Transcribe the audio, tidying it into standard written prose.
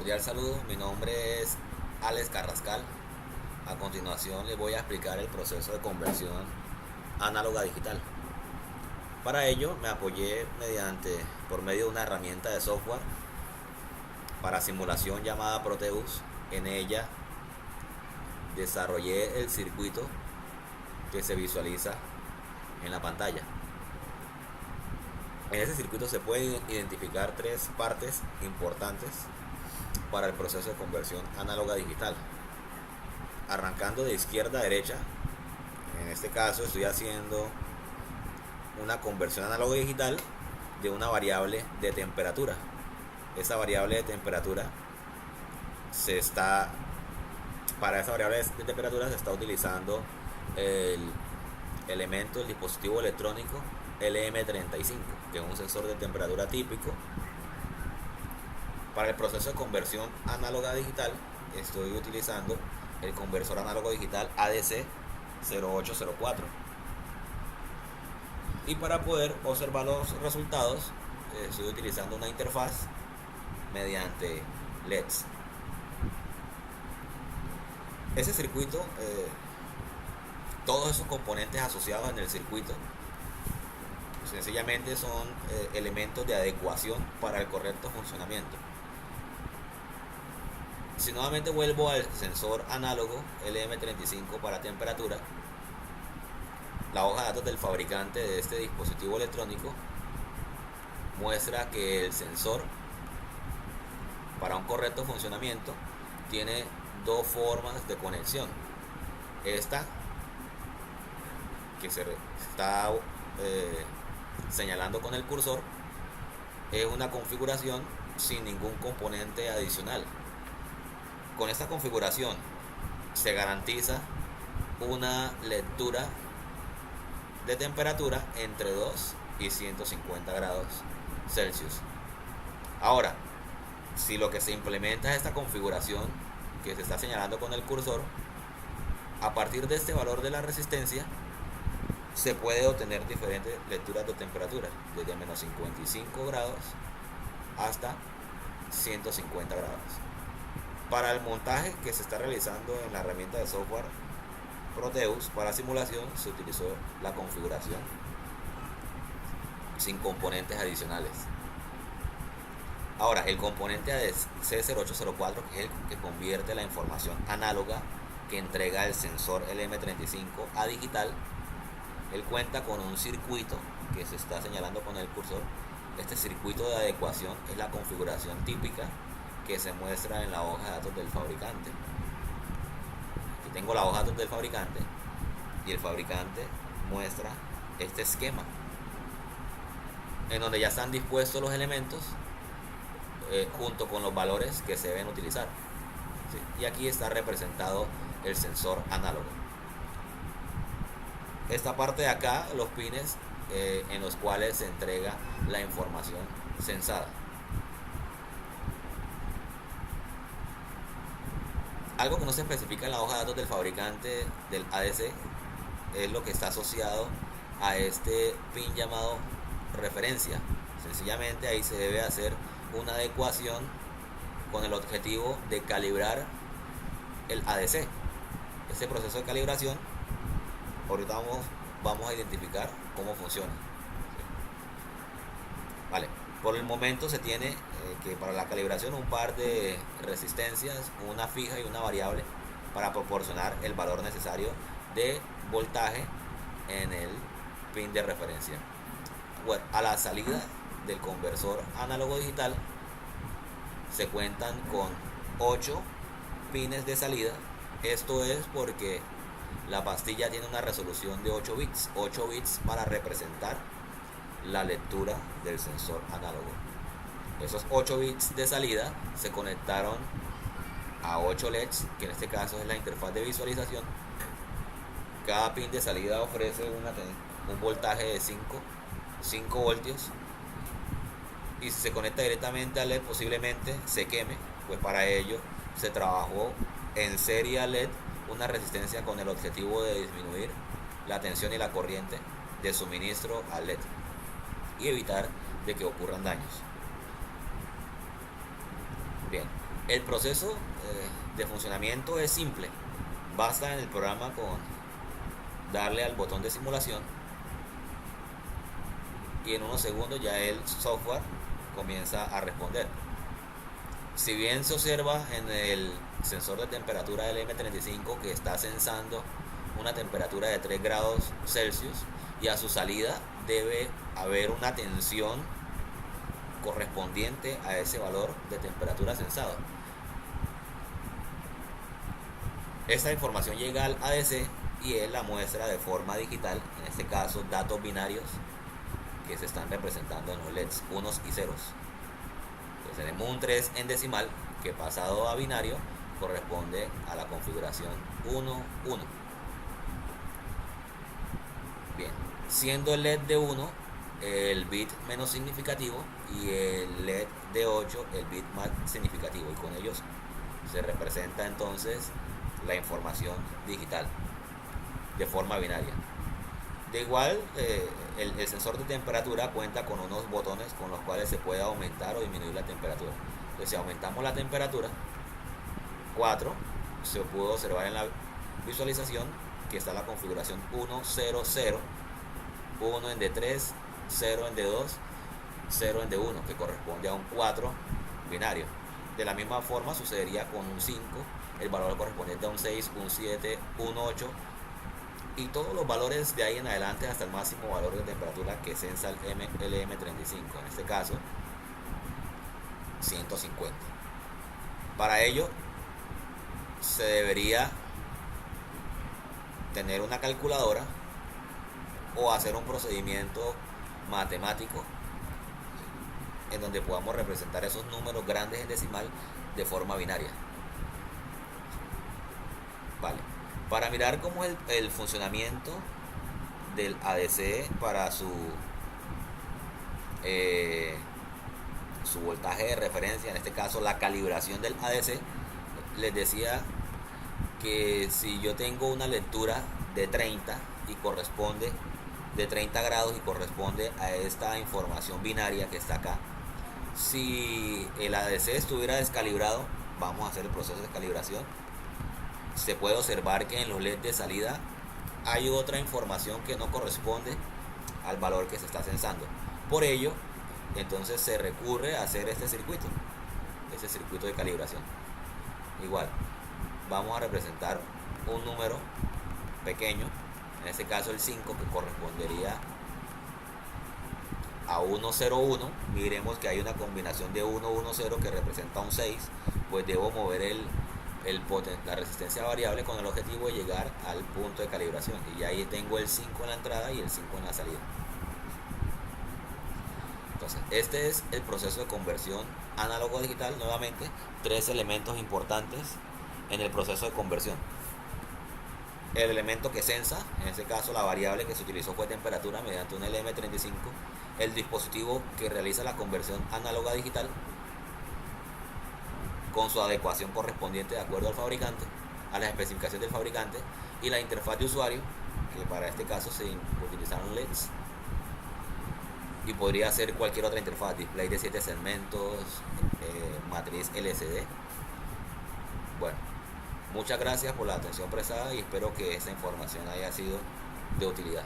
Cordial saludo, mi nombre es Alex Carrascal. A continuación les voy a explicar el proceso de conversión análoga a digital. Para ello me apoyé por medio de una herramienta de software para simulación llamada Proteus. En ella desarrollé el circuito que se visualiza en la pantalla. En ese circuito se pueden identificar tres partes importantes para el proceso de conversión análoga a digital. Arrancando de izquierda a derecha, en este caso estoy haciendo una conversión análoga a digital de una variable de temperatura. Esa variable de temperatura para esa variable de temperatura se está utilizando el dispositivo electrónico LM35, que es un sensor de temperatura típico. Para el proceso de conversión análoga a digital estoy utilizando el conversor análogo digital ADC 0804. Y para poder observar los resultados estoy utilizando una interfaz mediante LEDs. Ese circuito, todos esos componentes asociados en el circuito sencillamente son elementos de adecuación para el correcto funcionamiento. Si nuevamente vuelvo al sensor análogo LM35 para temperatura, la hoja de datos del fabricante de este dispositivo electrónico muestra que el sensor, para un correcto funcionamiento, tiene dos formas de conexión. Esta, que se está señalando con el cursor, es una configuración sin ningún componente adicional. Con esta configuración se garantiza una lectura de temperatura entre 2 y 150 grados Celsius. Ahora, si lo que se implementa es esta configuración que se está señalando con el cursor, a partir de este valor de la resistencia se puede obtener diferentes lecturas de temperatura, desde menos 55 grados hasta 150 grados. Para el montaje que se está realizando en la herramienta de software Proteus para simulación, se utilizó la configuración sin componentes adicionales. Ahora, el componente C0804, que es el que convierte la información análoga que entrega el sensor LM35 a digital, él cuenta con un circuito que se está señalando con el cursor. Este circuito de adecuación es la configuración típica que se muestra en la hoja de datos del fabricante. Aquí tengo la hoja de datos del fabricante y el fabricante muestra este esquema en donde ya están dispuestos los elementos junto con los valores que se deben utilizar. ¿Sí? Y aquí está representado el sensor análogo. Esta parte de acá, los pines en los cuales se entrega la información sensada. Algo que no se especifica en la hoja de datos del fabricante del ADC es lo que está asociado a este pin llamado referencia. Sencillamente ahí se debe hacer una adecuación con el objetivo de calibrar el ADC. Este proceso de calibración, ahorita vamos a identificar cómo funciona. Vale. Por el momento se tiene que para la calibración un par de resistencias, una fija y una variable, para proporcionar el valor necesario de voltaje en el pin de referencia. Bueno, a la salida del conversor análogo digital se cuentan con 8 pines de salida. Esto es porque la pastilla tiene una resolución de 8 bits para representar la lectura del sensor análogo. Esos 8 bits de salida se conectaron a 8 LEDs, que en este caso es la interfaz de visualización. Cada pin de salida ofrece un voltaje de 5 voltios, y si se conecta directamente al LED posiblemente se queme, pues para ello se trabajó en serie a LED una resistencia con el objetivo de disminuir la tensión y la corriente de suministro al LED y evitar de que ocurran daños. Bien, El proceso de funcionamiento es simple. Basta en el programa con darle al botón de simulación y en unos segundos ya el software comienza a responder. Si bien se observa en el sensor de temperatura del M35 que está sensando una temperatura de 3 grados Celsius y a su salida debe haber una tensión correspondiente a ese valor de temperatura sensado. Esta información llega al ADC y él la muestra de forma digital, en este caso datos binarios que se están representando en los LEDs, unos y ceros. Entonces tenemos un 3 en decimal que pasado a binario corresponde a la configuración 1, 1. Bien, siendo el LED de 1 el bit menos significativo y el LED de 8 el bit más significativo, y con ellos se representa entonces la información digital de forma binaria. De igual, el sensor de temperatura cuenta con unos botones con los cuales se puede aumentar o disminuir la temperatura. Entonces, si aumentamos la temperatura 4, se pudo observar en la visualización que está la configuración 1, 0, 0, 1 en D3, 0 en D2, 0 en D1, que corresponde a un 4 binario. De la misma forma sucedería con un 5, el valor correspondiente a un 6, un 7, un 8, y todos los valores de ahí en adelante hasta el máximo valor de temperatura que sensa el M35, en este caso 150. Para ello se debería tener una calculadora o hacer un procedimiento matemático en donde podamos representar esos números grandes en decimal de forma binaria. Vale. Para mirar cómo es el funcionamiento del ADC para su voltaje de referencia, en este caso la calibración del ADC, les decía que si yo tengo una lectura de 30 y corresponde de 30 grados y corresponde a esta información binaria que está acá, si el ADC estuviera descalibrado, vamos a hacer el proceso de calibración. Se puede observar que en los LEDs de salida hay otra información que no corresponde al valor que se está censando. Por ello, entonces se recurre a hacer ese circuito de calibración. Igual, vamos a representar un número pequeño, en este caso el 5, que correspondería a 101. Miremos que hay una combinación de 110 que representa un 6, pues debo mover la resistencia variable con el objetivo de llegar al punto de calibración, y ya ahí tengo el 5 en la entrada y el 5 en la salida. Entonces, este es el proceso de conversión análogo a digital. Nuevamente, 3 elementos importantes en el proceso de conversión: el elemento que sensa, en este caso la variable que se utilizó fue temperatura mediante un LM35, el dispositivo que realiza la conversión análoga a digital con su adecuación correspondiente de acuerdo al fabricante, a las especificaciones del fabricante, y la interfaz de usuario, que para este caso se utilizaron LEDs, y podría ser cualquier otra interfaz, display de 7 segmentos, matriz LCD. Bueno, muchas gracias por la atención prestada y espero que esta información haya sido de utilidad.